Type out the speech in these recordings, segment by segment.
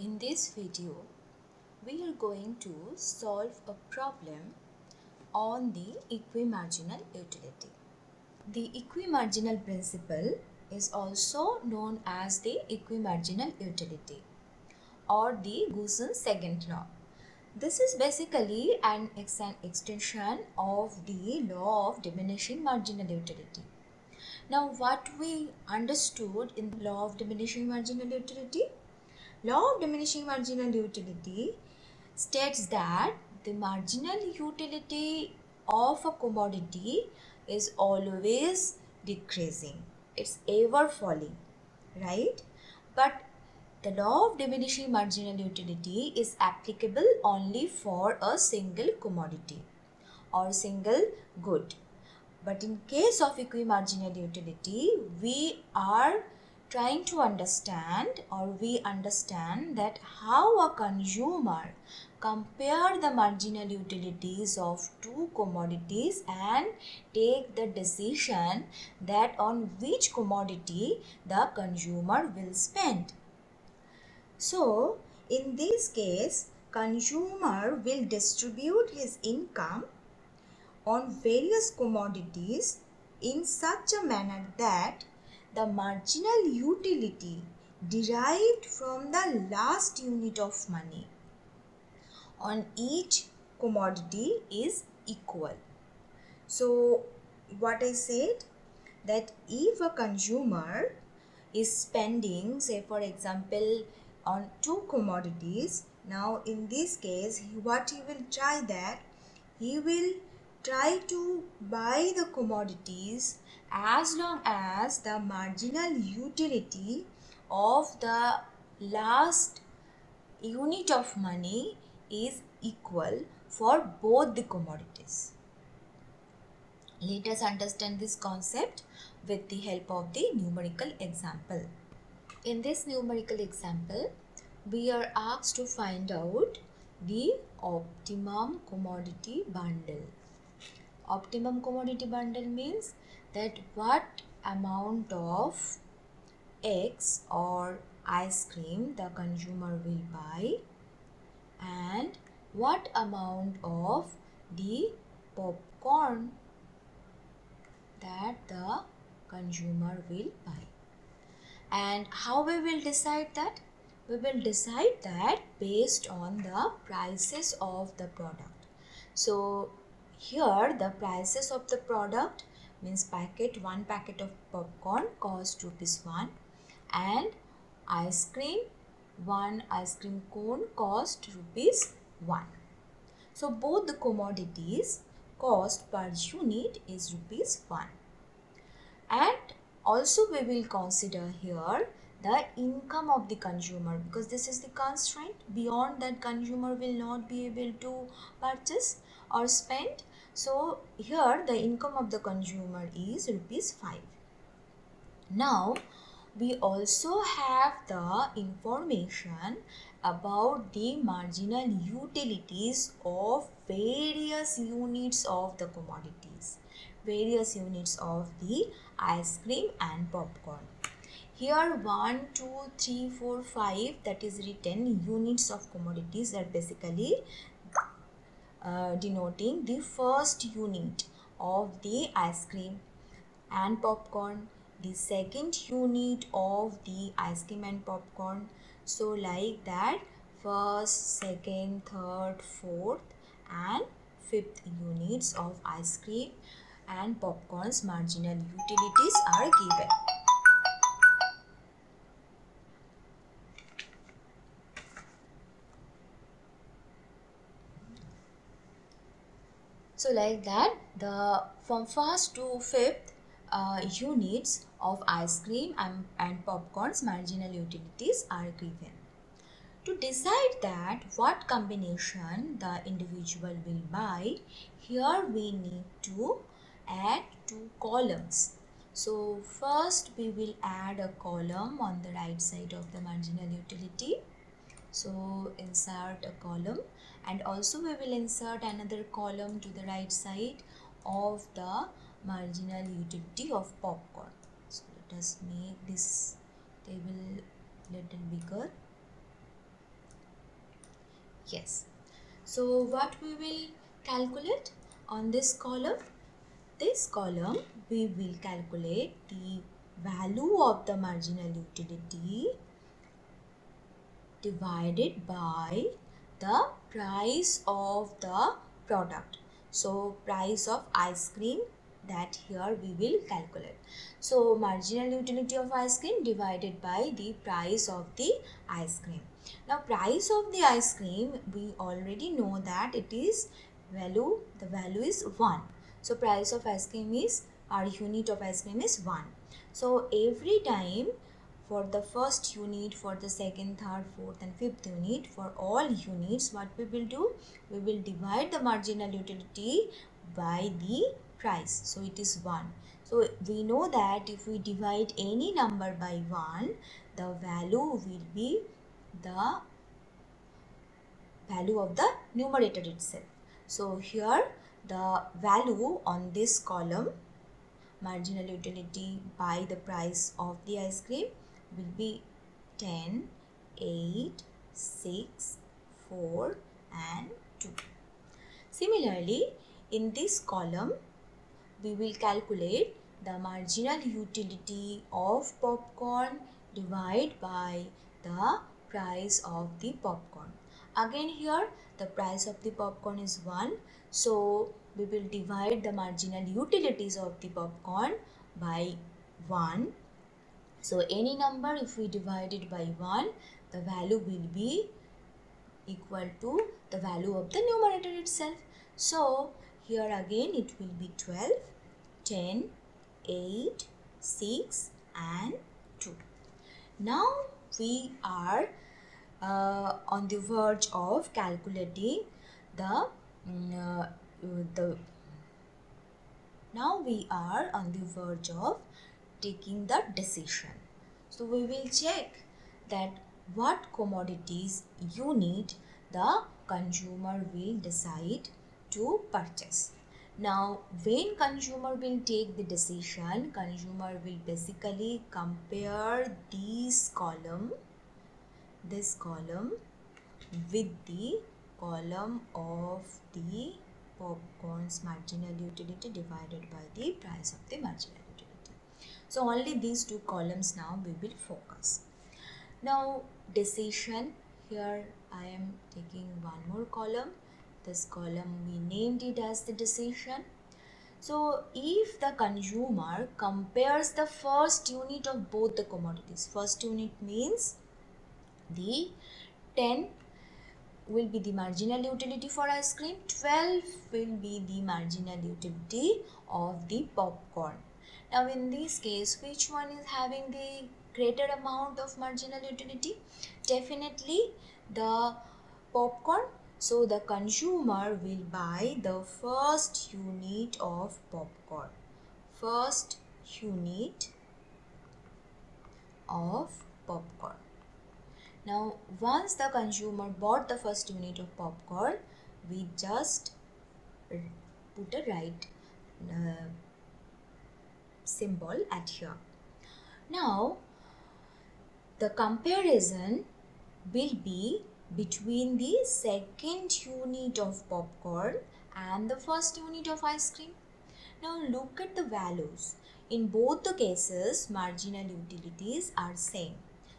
In this video, we are going to solve a problem on the equi-marginal utility. The equi-marginal principle is also known as the equi-marginal utility or the Gaussian second law. This is basically an extension of the law of diminishing marginal utility. Now, what we understood in the law of diminishing marginal utility? Law of diminishing marginal utility states that the marginal utility of a commodity is always decreasing. It's ever falling, right? But the law of diminishing marginal utility is applicable only for a single commodity or single good. But in case of equi-marginal utility, we are trying to understand, or we understand that how a consumer compare the marginal utilities of two commodities and take the decision that on which commodity the consumer will spend. So, in this case, consumer will distribute his income on various commodities in such a manner that the marginal utility derived from the last unit of money on each commodity is equal. So, what I said, that if a consumer is spending, say for example, on two commodities, now in this case, what he will try that he will try to buy the commodities as long as the marginal utility of the last unit of money is equal for both the commodities. Let us understand this concept with the help of the numerical example. In this numerical example, we are asked to find out the optimum commodity bundle. Optimum commodity bundle means that what amount of X or ice cream the consumer will buy and what amount of the popcorn that the consumer will buy. And how we will decide that? We will decide that based on the prices of the product. So here the prices of the product means one packet of popcorn cost ₹1 and one ice cream cone cost ₹1. So both the commodities cost per unit is ₹1. And also we will consider here the income of the consumer, because this is the constraint. Beyond that, consumer will not be able to purchase or spend. So here the income of the consumer is ₹5. Now we also have the information about the marginal utilities of various units of the commodities, various units of the ice cream and popcorn. Here 1, 2, 3, 4, 5 that is written units of commodities are basically denoting the first unit of the ice cream and popcorn, the second unit of the ice cream and popcorn. So like that, first, second, third, fourth and fifth units of ice cream and popcorn's marginal utilities are given. So like that, from first to fifth units of ice cream and popcorn's marginal utilities are given. To decide that what combination the individual will buy, here we need to add two columns. So first we will add a column on the right side of the marginal utility. So insert a column, and also we will insert another column to the right side of the marginal utility of popcorn. So let us make this table little bigger. Yes. So what we will calculate on this column? This column we will calculate the value of the marginal utility divided by the price of the product. So price of ice cream, that here we will calculate. So marginal utility of ice cream divided by the price of the ice cream. Now price of the ice cream, we already know that it is the value is 1. So price of ice cream is, our unit of ice cream is 1. So every time, for the first unit, for the second, third, fourth and fifth unit, for all units, what we will do? We will divide the marginal utility by the price. So it is 1. So we know that if we divide any number by 1, the value will be the value of the numerator itself. So here the value on this column, marginal utility by the price of the ice cream, will be 10, 8, 6, 4 and 2. Similarly, in this column, we will calculate the marginal utility of popcorn divided by the price of the popcorn. Again here, the price of the popcorn is 1. So, we will divide the marginal utilities of the popcorn by 1. So, any number if we divide it by 1, the value will be equal to the value of the numerator itself. So, here again it will be 12, 10, 8, 6 and 2. Now, we are on the verge of calculating the now we are on the verge of taking the decision. So we will check that what commodities you need, the consumer will decide to purchase. Now when consumer will take the decision, consumer will basically compare this column with the column of the popcorn's marginal utility divided by the price of the marginal utility. So only these two columns now we will focus. Now decision, here I am taking one more column. This column we named it as the decision. So if the consumer compares the first unit of both the commodities, first unit means the 10 will be the marginal utility for ice cream, 12 will be the marginal utility of the popcorn. Now in this case, which one is having the greater amount of marginal utility? Definitely the popcorn. So the consumer will buy the first unit of popcorn. First unit of popcorn. Now, once the consumer bought the first unit of popcorn, we just put a right symbol at here. Now, the comparison will be between the second unit of popcorn and the first unit of ice cream. Now, look at the values. In both the cases, marginal utilities are same.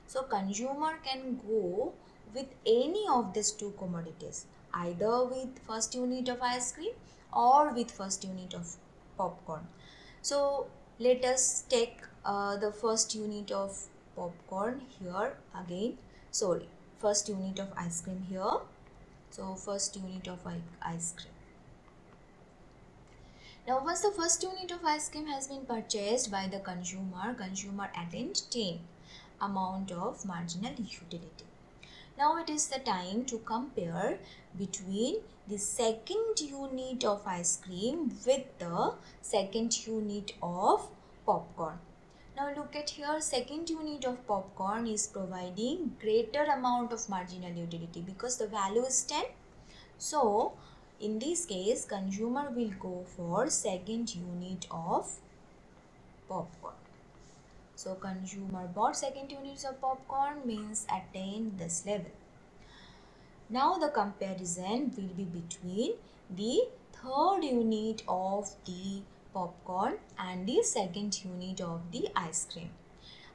So consumer can go with any of these two commodities, either with first unit of ice cream or with first unit of popcorn. So let us take the first unit of popcorn here again. Sorry, first unit of ice cream here. So first unit of ice cream. Now once the first unit of ice cream has been purchased by the consumer attained 10 amount of marginal utility. Now it is the time to compare between the second unit of ice cream with the second unit of popcorn. Now look at here, second unit of popcorn is providing greater amount of marginal utility because the value is 10. So in this case, consumer will go for second unit of popcorn. So consumer bought second units of popcorn means attained this level. Now the comparison will be between the third unit of the popcorn and the second unit of the ice cream.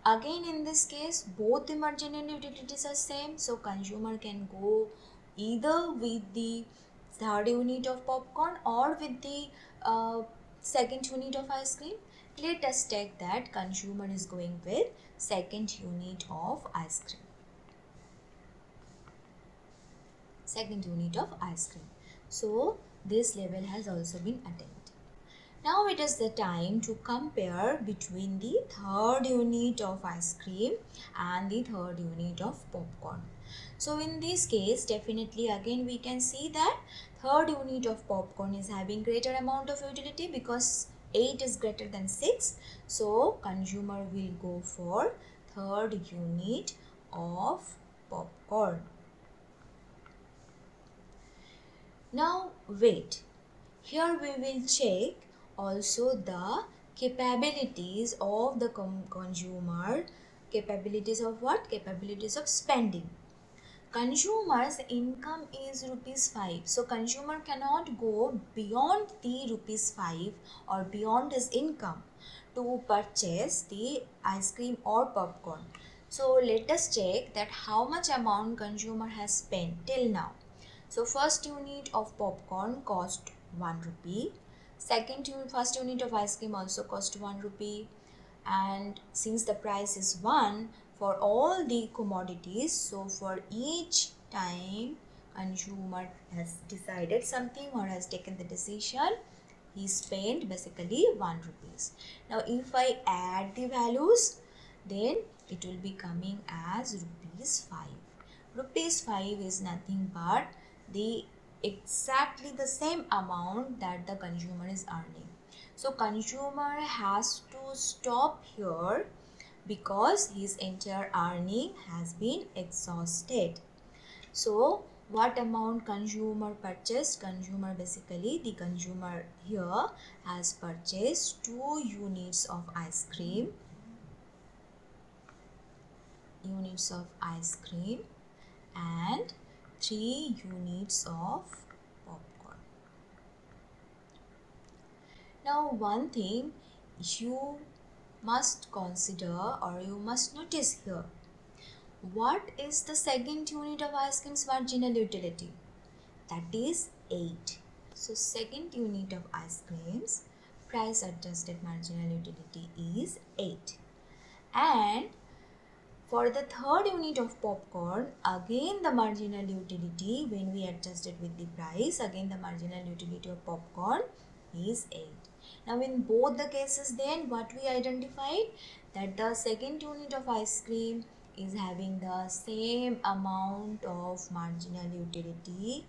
Again, in this case, both the marginal utilities are same, so consumer can go either with the third unit of popcorn or with the second unit of ice cream. Let us take that consumer is going with second unit of ice cream. Second unit of ice cream. So this level has also been attained. Now it is the time to compare between the third unit of ice cream and the third unit of popcorn. So in this case, definitely again we can see that third unit of popcorn is having greater amount of utility because 8 is greater than 6. So consumer will go for third unit of popcorn. Now wait, here we will check also the capabilities of the consumer. Capabilities of what? Capabilities of spending. Consumer's income is rupees 5. So consumer cannot go beyond the rupees 5 or beyond his income to purchase the ice cream or popcorn. So let us check that how much amount consumer has spent till now. So first unit of popcorn cost 1 rupee. First unit of ice cream also cost 1 rupee. And since the price is 1 for all the commodities, so for each time consumer has decided something or has taken the decision, he spent basically 1 rupees. Now if I add the values, then it will be coming as rupees 5. Rupees 5 is nothing but the exactly the same amount that the consumer is earning. So consumer has to stop here because his entire earning has been exhausted. So what amount consumer purchased? Consumer basically, the consumer here has purchased 2 units of ice cream. And 3 units of popcorn. Now one thing you must consider or you must notice here. What is the second unit of ice cream's marginal utility? That is 8. So second unit of ice cream's price adjusted marginal utility is 8. And for the third unit of popcorn, again the marginal utility, when we adjust it with the price, again the marginal utility of popcorn is 8. Now in both the cases then what we identified? That the second unit of ice cream is having the same amount of marginal utility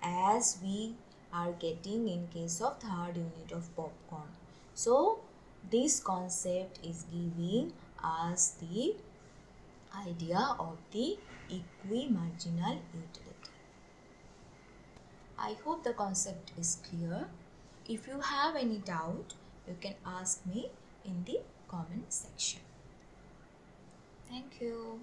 as we are getting in case of third unit of popcorn. So this concept is giving us the idea of the equi-marginal utility. I hope the concept is clear. If you have any doubt, you can ask me in the comment section. Thank you.